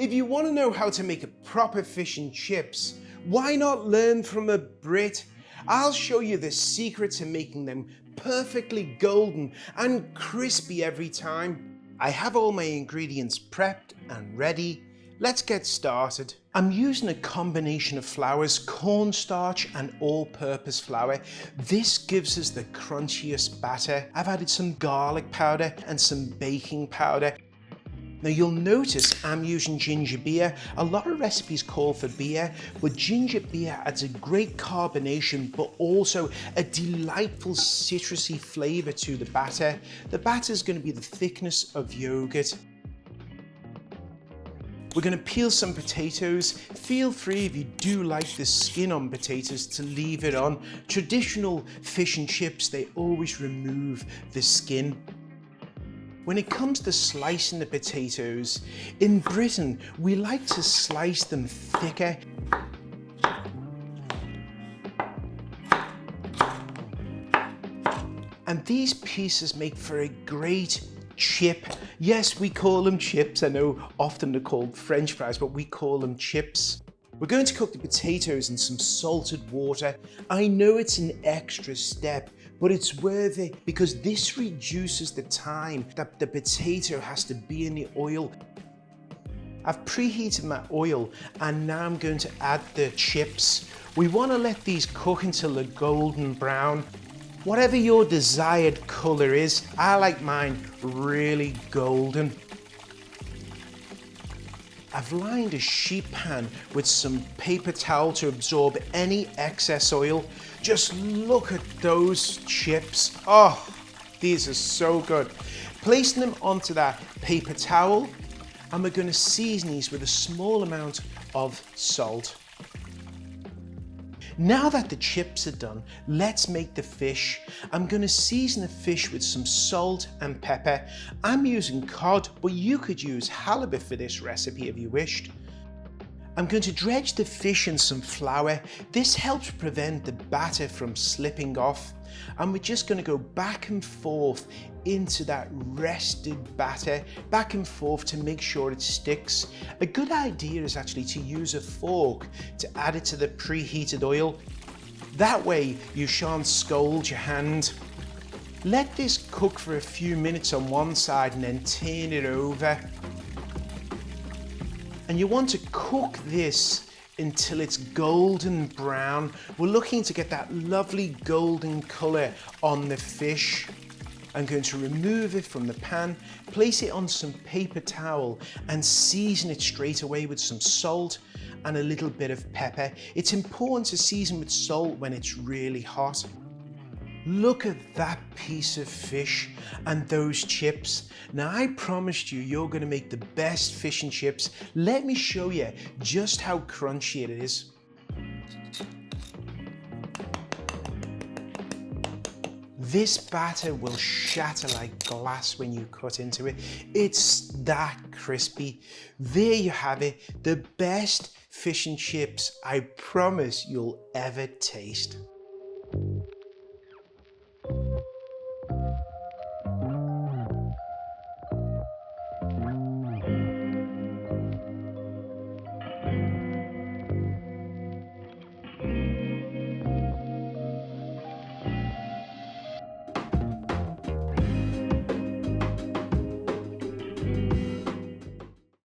If you want to know how to make a proper fish and chips, why not learn from a Brit? I'll show you the secret to making them perfectly golden and crispy every time. I have all my ingredients prepped and ready. Let's get started. I'm using a combination of flours, cornstarch and all-purpose flour. This gives us the crunchiest batter. I've added some garlic powder and some baking powder. Now you'll notice I'm using ginger beer. A lot of recipes call for beer, but ginger beer adds a great carbonation, but also a delightful citrusy flavor to the batter. The batter is going to be the thickness of yogurt. We're going to peel some potatoes. Feel free, if you do like the skin on potatoes, to leave it on. Traditional fish and chips, they always remove the skin. When it comes to slicing the potatoes, in Britain, we like to slice them thicker. And these pieces make for a great chip. Yes, we call them chips. I know often they're called French fries, but we call them chips. We're going to cook the potatoes in some salted water. I know it's an extra step, but it's worth it because this reduces the time that the potato has to be in the oil. I've preheated my oil and now I'm going to add the chips. We want to let these cook until they're golden brown. Whatever your desired color is, I like mine really golden. I've lined a sheet pan with some paper towel to absorb any excess oil. Just look at those chips. Oh, these are so good. Placing them onto that paper towel, and we're going to season these with a small amount of salt. Now that the chips are done, let's make the fish. I'm going to season the fish with some salt and pepper. I'm using cod, but you could use halibut for this recipe if you wished. I'm going to dredge the fish in some flour. This helps prevent the batter from slipping off. And we're just going to go back and forth into that rested batter, back and forth to make sure it sticks. A good idea is actually to use a fork to add it to the preheated oil. That way you shan't scald your hand. Let this cook for a few minutes on one side and then turn it over. And you want to cook this until it's golden brown. We're looking to get that lovely golden color on the fish. I'm going to remove it from the pan, place it on some paper towel and season it straight away with some salt and a little bit of pepper. It's important to season with salt when it's really hot. Look at that piece of fish and those chips. Now I promised you're going to make the best fish and chips. Let me show you just how crunchy it is. This batter will shatter like glass when you cut into it. It's that crispy. There you have it, the best fish and chips I promise you'll ever taste.